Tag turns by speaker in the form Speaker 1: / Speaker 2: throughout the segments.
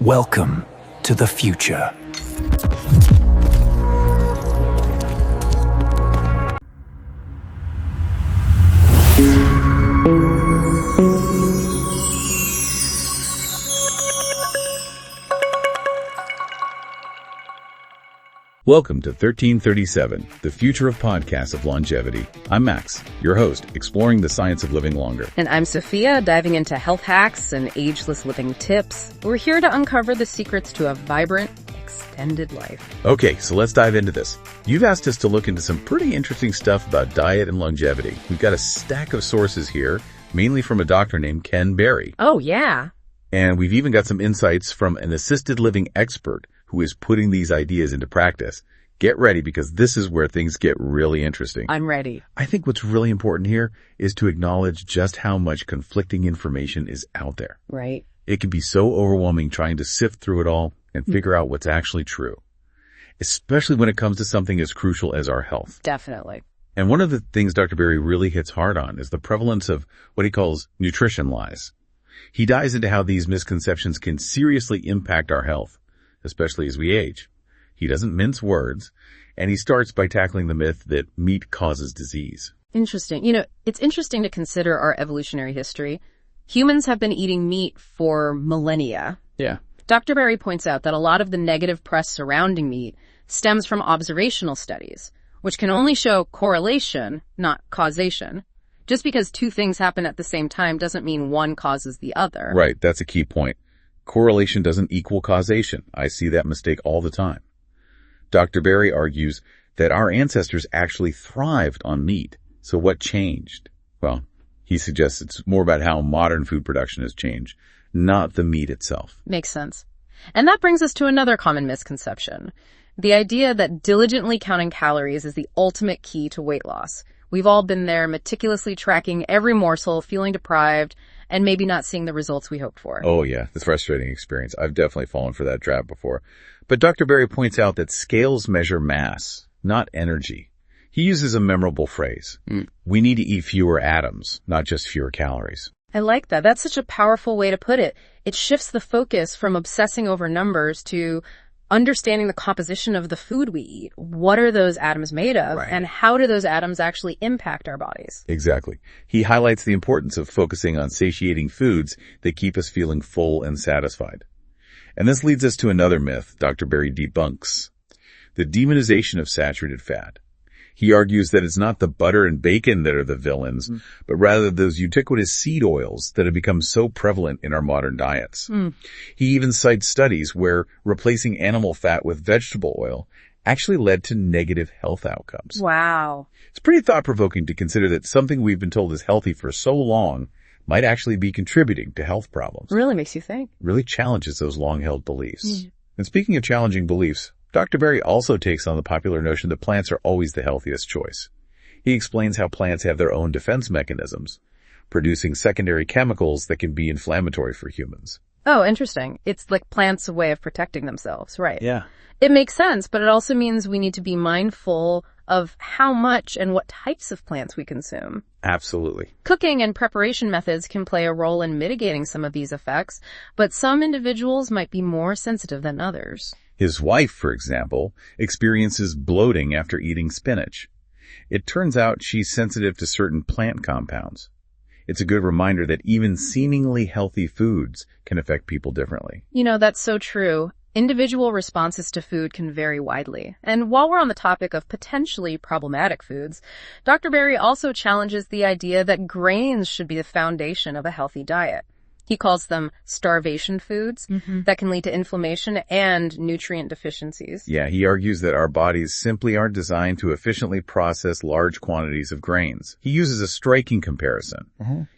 Speaker 1: Welcome to the future.
Speaker 2: Welcome to 1337, the future of podcasts of longevity. I'm Max, your host, exploring the science of living longer.
Speaker 3: And I'm Sophia, diving into health hacks and ageless living tips. We're here to uncover the secrets to a vibrant, extended life.
Speaker 2: Okay, so let's dive into this. You've asked us to look into some pretty interesting stuff about diet and longevity. We've got a stack of sources here, mainly from a doctor named Ken Berry.
Speaker 3: Oh, yeah.
Speaker 2: And we've even got some insights from an assisted living expert who is putting these ideas into practice. Get ready, because this is where things get really interesting.
Speaker 3: I'm ready.
Speaker 2: I think what's really important here is to acknowledge just how much conflicting information is out there.
Speaker 3: Right.
Speaker 2: It can be so overwhelming trying to sift through it all and figure out what's actually true, especially when it comes to something as crucial as our health.
Speaker 3: Definitely.
Speaker 2: And one of the things Dr. Berry really hits hard on is the prevalence of what he calls nutrition lies. He dives into how these misconceptions can seriously impact our health, especially as we age. He doesn't mince words, and he starts by tackling the myth that meat causes disease.
Speaker 3: Interesting. It's interesting to consider our evolutionary history. Humans have been eating meat for millennia.
Speaker 2: Yeah.
Speaker 3: Dr. Berry points out that a lot of the negative press surrounding meat stems from observational studies, which can only show correlation, not causation. Just because two things happen at the same time doesn't mean one causes the other.
Speaker 2: Right, that's a key point. Correlation doesn't equal causation. I see that mistake all the time. Dr. Berry argues that our ancestors actually thrived on meat. So what changed? Well, he suggests it's more about how modern food production has changed, not the meat itself.
Speaker 3: Makes sense. And that brings us to another common misconception. The idea that diligently counting calories is the ultimate key to weight loss. We've all been there, meticulously tracking every morsel, feeling deprived, and maybe not seeing the results we hoped for.
Speaker 2: Oh yeah, the frustrating experience. I've definitely fallen for that trap before. But Dr. Berry points out that scales measure mass, not energy. He uses a memorable phrase. We need to eat fewer atoms, not just fewer calories.
Speaker 3: I like that. That's such a powerful way to put it. It shifts the focus from obsessing over numbers to understanding the composition of the food we eat. What are those atoms made of?
Speaker 2: Right.
Speaker 3: And how do those atoms actually impact our bodies?
Speaker 2: Exactly. He highlights the importance of focusing on satiating foods that keep us feeling full and satisfied. And this leads us to another myth Dr. Berry debunks: the demonization of saturated fat. He argues that it's not the butter and bacon that are the villains, but rather those ubiquitous seed oils that have become so prevalent in our modern diets. He even cites studies where replacing animal fat with vegetable oil actually led to negative health outcomes.
Speaker 3: Wow.
Speaker 2: It's pretty thought-provoking to consider that something we've been told is healthy for so long might actually be contributing to health problems.
Speaker 3: Really makes you think.
Speaker 2: Really challenges those long-held beliefs. And speaking of challenging beliefs, Dr. Berry also takes on the popular notion that plants are always the healthiest choice. He explains how plants have their own defense mechanisms, producing secondary chemicals that can be inflammatory for humans.
Speaker 3: Oh, interesting. It's like plants' a way of protecting themselves, right?
Speaker 2: Yeah.
Speaker 3: It makes sense, but it also means we need to be mindful of how much and what types of plants we consume.
Speaker 2: Absolutely.
Speaker 3: Cooking and preparation methods can play a role in mitigating some of these effects, but some individuals might be more sensitive than others.
Speaker 2: His wife, for example, experiences bloating after eating spinach. It turns out she's sensitive to certain plant compounds. It's a good reminder that even seemingly healthy foods can affect people differently.
Speaker 3: That's so true. Individual responses to food can vary widely. And while we're on the topic of potentially problematic foods, Dr. Berry also challenges the idea that grains should be the foundation of a healthy diet. He calls them starvation foods that can lead to inflammation and nutrient deficiencies.
Speaker 2: Yeah, he argues that our bodies simply aren't designed to efficiently process large quantities of grains. He uses a striking comparison.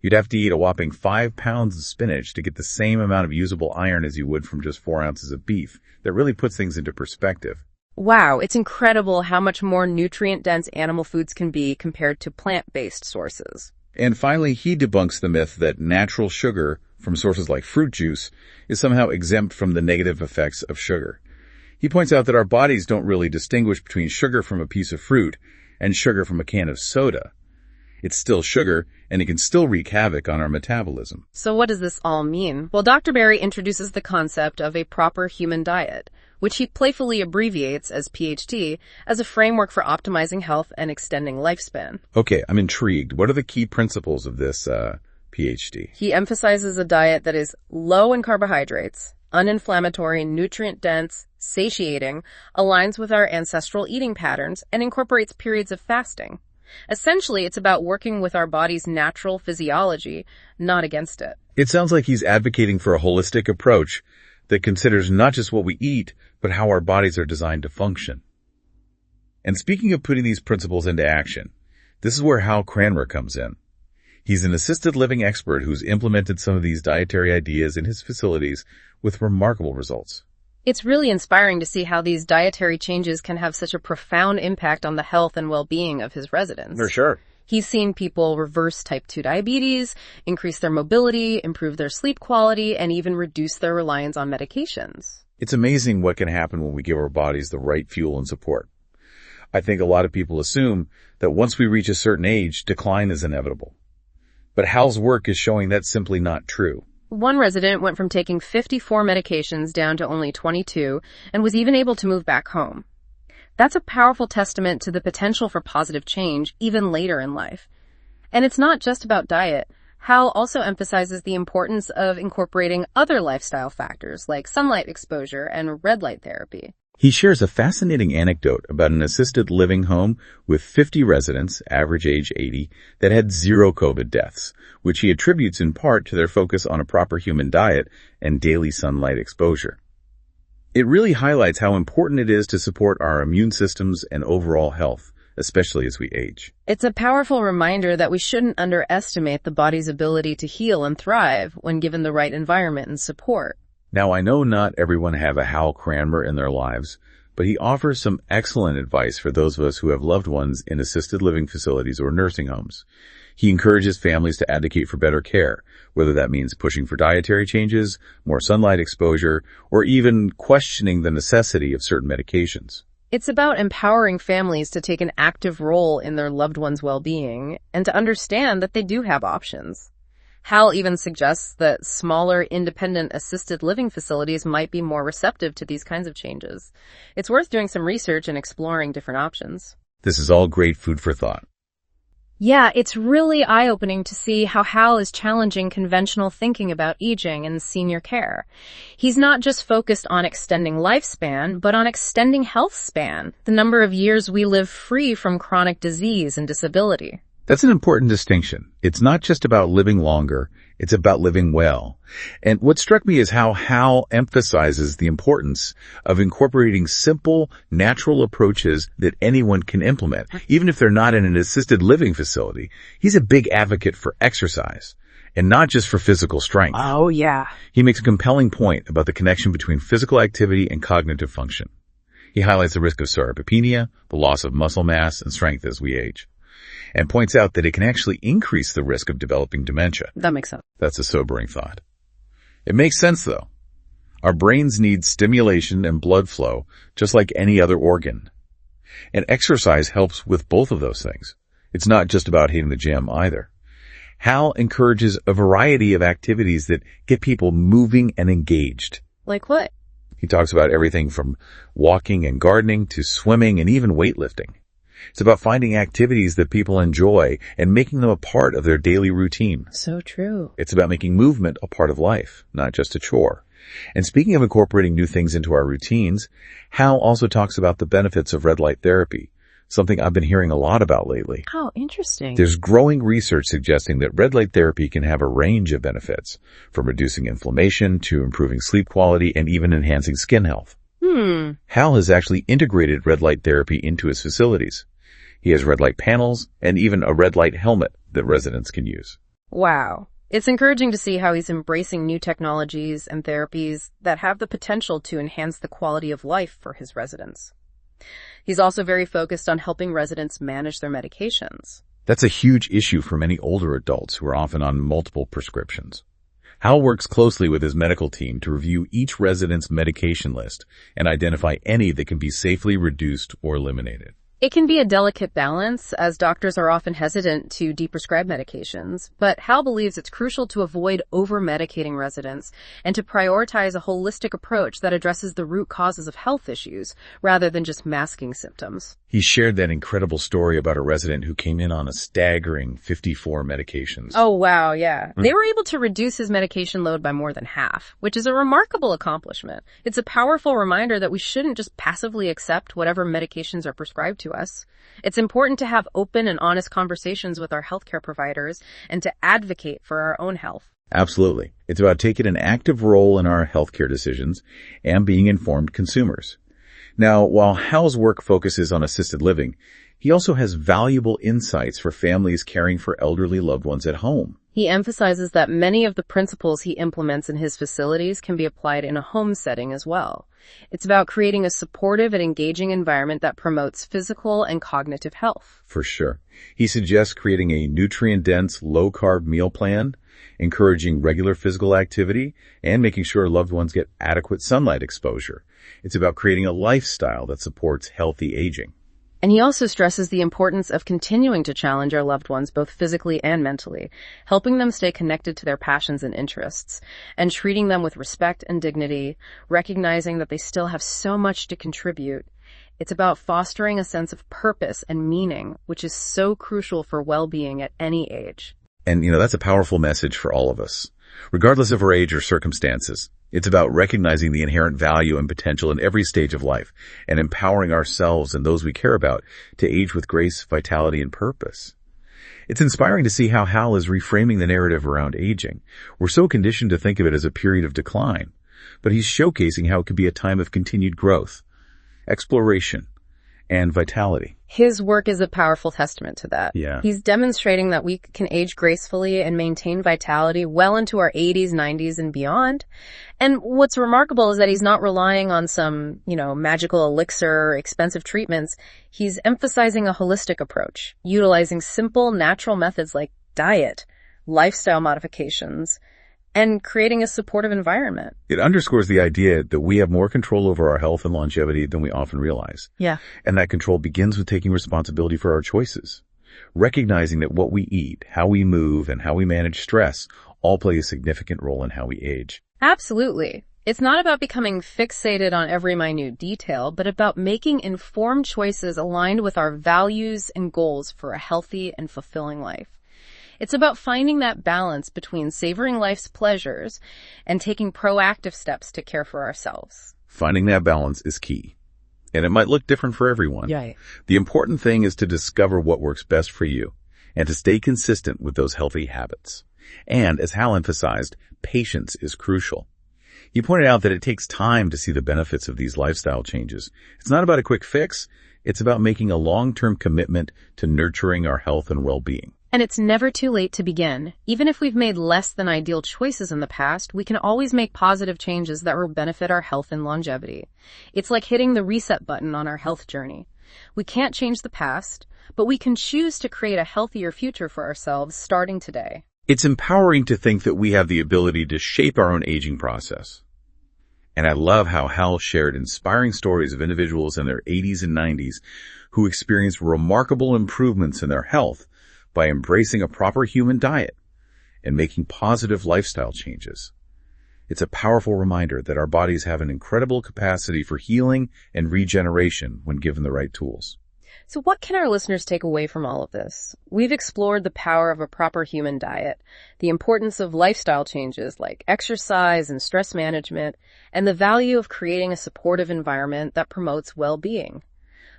Speaker 2: You'd have to eat a whopping 5 pounds of spinach to get the same amount of usable iron as you would from just 4 ounces of beef. That really puts things into perspective.
Speaker 3: Wow, it's incredible how much more nutrient-dense animal foods can be compared to plant-based sources.
Speaker 2: And finally, he debunks the myth that natural sugar from sources like fruit juice is somehow exempt from the negative effects of sugar. He points out that our bodies don't really distinguish between sugar from a piece of fruit and sugar from a can of soda. It's still sugar, and it can still wreak havoc on our metabolism.
Speaker 3: So what does this all mean? Well, Dr. Berry introduces the concept of a proper human diet, which he playfully abbreviates as PhD, as a framework for optimizing health and extending lifespan.
Speaker 2: Okay, I'm intrigued. What are the key principles of this PhD?
Speaker 3: He emphasizes a diet that is low in carbohydrates, uninflammatory, nutrient-dense, satiating, aligns with our ancestral eating patterns, and incorporates periods of fasting. Essentially, it's about working with our body's natural physiology, not against it.
Speaker 2: It sounds like he's advocating for a holistic approach that considers not just what we eat, but how our bodies are designed to function. And speaking of putting these principles into action, this is where Hal Cranmer comes in. He's an assisted living expert who's implemented some of these dietary ideas in his facilities with remarkable results.
Speaker 3: It's really inspiring to see how these dietary changes can have such a profound impact on the health and well-being of his residents.
Speaker 2: For sure.
Speaker 3: He's seen people reverse type 2 diabetes, increase their mobility, improve their sleep quality, and even reduce their reliance on medications.
Speaker 2: It's amazing what can happen when we give our bodies the right fuel and support. I think a lot of people assume that once we reach a certain age, decline is inevitable. But Hal's work is showing that's simply not true.
Speaker 3: One resident went from taking 54 medications down to only 22 and was even able to move back home. That's a powerful testament to the potential for positive change even later in life. And it's not just about diet. Hal also emphasizes the importance of incorporating other lifestyle factors like sunlight exposure and red light therapy.
Speaker 2: He shares a fascinating anecdote about an assisted living home with 50 residents, average age 80, that had 0 COVID deaths, which he attributes in part to their focus on a proper human diet and daily sunlight exposure. It really highlights how important it is to support our immune systems and overall health, especially as we age.
Speaker 3: It's a powerful reminder that we shouldn't underestimate the body's ability to heal and thrive when given the right environment and support.
Speaker 2: Now, I know not everyone have a Hal Cranmer in their lives, but he offers some excellent advice for those of us who have loved ones in assisted living facilities or nursing homes. He encourages families to advocate for better care, whether that means pushing for dietary changes, more sunlight exposure, or even questioning the necessity of certain medications.
Speaker 3: It's about empowering families to take an active role in their loved ones' well-being and to understand that they do have options. Hal even suggests that smaller, independent assisted living facilities might be more receptive to these kinds of changes. It's worth doing some research and exploring different options.
Speaker 2: This is all great food for thought.
Speaker 3: Yeah, it's really eye-opening to see how Hal is challenging conventional thinking about aging and senior care. He's not just focused on extending lifespan, but on extending health span, the number of years we live free from chronic disease and disability.
Speaker 2: That's an important distinction. It's not just about living longer, it's about living well. And what struck me is how Hal emphasizes the importance of incorporating simple, natural approaches that anyone can implement, even if they're not in an assisted living facility. He's a big advocate for exercise, and not just for physical strength.
Speaker 3: Oh, yeah.
Speaker 2: He makes a compelling point about the connection between physical activity and cognitive function. He highlights the risk of sarcopenia, the loss of muscle mass and strength as we age, and points out that it can actually increase the risk of developing dementia.
Speaker 3: That makes sense.
Speaker 2: That's a sobering thought. It makes sense, though. Our brains need stimulation and blood flow, just like any other organ. And exercise helps with both of those things. It's not just about hitting the gym either. Hal encourages a variety of activities that get people moving and engaged.
Speaker 3: Like what?
Speaker 2: He talks about everything from walking and gardening to swimming and even weightlifting. It's about finding activities that people enjoy and making them a part of their daily routine.
Speaker 3: So true.
Speaker 2: It's about making movement a part of life, not just a chore. And speaking of incorporating new things into our routines, Hal also talks about the benefits of red light therapy, something I've been hearing a lot about lately.
Speaker 3: Oh, interesting.
Speaker 2: There's growing research suggesting that red light therapy can have a range of benefits, from reducing inflammation to improving sleep quality and even enhancing skin health. Hal has actually integrated red light therapy into his facilities. He has red light panels and even a red light helmet that residents can use.
Speaker 3: Wow. It's encouraging to see how he's embracing new technologies and therapies that have the potential to enhance the quality of life for his residents. He's also very focused on helping residents manage their medications.
Speaker 2: That's a huge issue for many older adults who are often on multiple prescriptions. Hal works closely with his medical team to review each resident's medication list and identify any that can be safely reduced or eliminated.
Speaker 3: It can be a delicate balance, as doctors are often hesitant to deprescribe medications, but Hal believes it's crucial to avoid over-medicating residents and to prioritize a holistic approach that addresses the root causes of health issues, rather than just masking symptoms.
Speaker 2: He shared that incredible story about a resident who came in on a staggering 54 medications.
Speaker 3: Oh, wow, yeah. They were able to reduce his medication load by more than half, which is a remarkable accomplishment. It's a powerful reminder that we shouldn't just passively accept whatever medications are prescribed to us. It's important to have open and honest conversations with our healthcare providers and to advocate for our own health.
Speaker 2: Absolutely. It's about taking an active role in our healthcare decisions and being informed consumers. Now, while Hal's work focuses on assisted living, he also has valuable insights for families caring for elderly loved ones at home.
Speaker 3: He emphasizes that many of the principles he implements in his facilities can be applied in a home setting as well. It's about creating a supportive and engaging environment that promotes physical and cognitive health.
Speaker 2: For sure. He suggests creating a nutrient-dense, low-carb meal plan, encouraging regular physical activity, and making sure loved ones get adequate sunlight exposure. It's about creating a lifestyle that supports healthy aging.
Speaker 3: And he also stresses the importance of continuing to challenge our loved ones both physically and mentally, helping them stay connected to their passions and interests, and treating them with respect and dignity, recognizing that they still have so much to contribute. It's about fostering a sense of purpose and meaning, which is so crucial for well-being at any age.
Speaker 2: And, that's a powerful message for all of us, regardless of our age or circumstances. It's about recognizing the inherent value and potential in every stage of life and empowering ourselves and those we care about to age with grace, vitality, and purpose. It's inspiring to see how Hal is reframing the narrative around aging. We're so conditioned to think of it as a period of decline, but he's showcasing how it could be a time of continued growth, exploration, and vitality.
Speaker 3: His work is a powerful testament to that.
Speaker 2: Yeah.
Speaker 3: He's demonstrating that we can age gracefully and maintain vitality well into our 80s, 90s, and beyond. And what's remarkable is that he's not relying on some, magical elixir or expensive treatments. He's emphasizing a holistic approach, utilizing simple, natural methods like diet, lifestyle modifications, and creating a supportive environment.
Speaker 2: It underscores the idea that we have more control over our health and longevity than we often realize.
Speaker 3: Yeah.
Speaker 2: And that control begins with taking responsibility for our choices, recognizing that what we eat, how we move, and how we manage stress all play a significant role in how we age.
Speaker 3: Absolutely. It's not about becoming fixated on every minute detail, but about making informed choices aligned with our values and goals for a healthy and fulfilling life. It's about finding that balance between savoring life's pleasures and taking proactive steps to care for ourselves.
Speaker 2: Finding that balance is key. And it might look different for everyone.
Speaker 3: Right.
Speaker 2: The important thing is to discover what works best for you and to stay consistent with those healthy habits. And as Hal emphasized, patience is crucial. He pointed out that it takes time to see the benefits of these lifestyle changes. It's not about a quick fix. It's about making a long-term commitment to nurturing our health and well-being.
Speaker 3: And it's never too late to begin. Even if we've made less than ideal choices in the past, we can always make positive changes that will benefit our health and longevity. It's like hitting the reset button on our health journey. We can't change the past, but we can choose to create a healthier future for ourselves starting today.
Speaker 2: It's empowering to think that we have the ability to shape our own aging process. And I love how Hal shared inspiring stories of individuals in their 80s and 90s who experienced remarkable improvements in their health by embracing a proper human diet and making positive lifestyle changes. It's a powerful reminder that our bodies have an incredible capacity for healing and regeneration when given the right tools.
Speaker 3: So what can our listeners take away from all of this? We've explored the power of a proper human diet, the importance of lifestyle changes like exercise and stress management, and the value of creating a supportive environment that promotes well-being.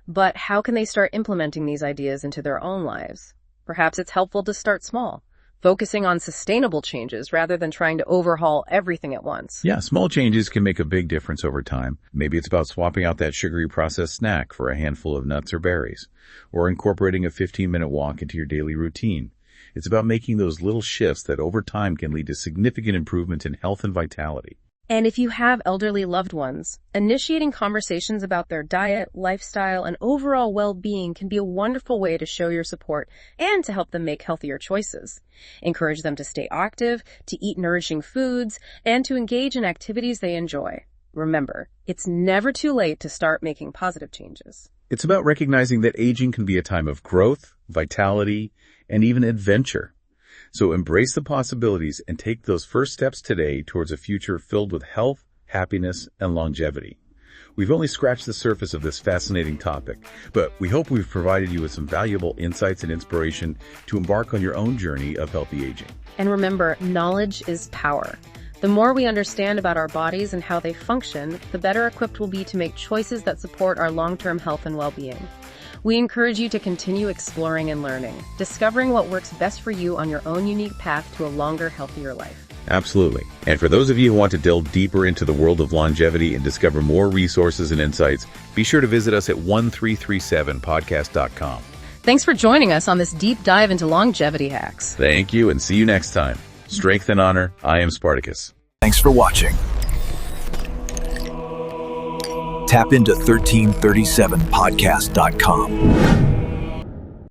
Speaker 3: But how can they start implementing these ideas into their own lives? Perhaps it's helpful to start small, focusing on sustainable changes rather than trying to overhaul everything at once.
Speaker 2: Yeah, small changes can make a big difference over time. Maybe it's about swapping out that sugary processed snack for a handful of nuts or berries, or incorporating a 15-minute walk into your daily routine. It's about making those little shifts that over time can lead to significant improvement in health and vitality.
Speaker 3: And if you have elderly loved ones, initiating conversations about their diet, lifestyle, and overall well-being can be a wonderful way to show your support and to help them make healthier choices. Encourage them to stay active, to eat nourishing foods, and to engage in activities they enjoy. Remember, it's never too late to start making positive changes.
Speaker 2: It's about recognizing that aging can be a time of growth, vitality, and even adventure. So embrace the possibilities and take those first steps today towards a future filled with health, happiness, and longevity. We've only scratched the surface of this fascinating topic, but we hope we've provided you with some valuable insights and inspiration to embark on your own journey of healthy aging.
Speaker 3: And remember, knowledge is power. The more we understand about our bodies and how they function, the better equipped we'll be to make choices that support our long-term health and well-being. We encourage you to continue exploring and learning, discovering what works best for you on your own unique path to a longer, healthier life.
Speaker 2: Absolutely. And for those of you who want to delve deeper into the world of longevity and discover more resources and insights, be sure to visit us at 1337podcast.com.
Speaker 3: Thanks for joining us on this deep dive into longevity hacks.
Speaker 2: Thank you, and see you next time. Strength and honor. I am Spartacus.
Speaker 1: Thanks for watching. Tap into 1337podcast.com.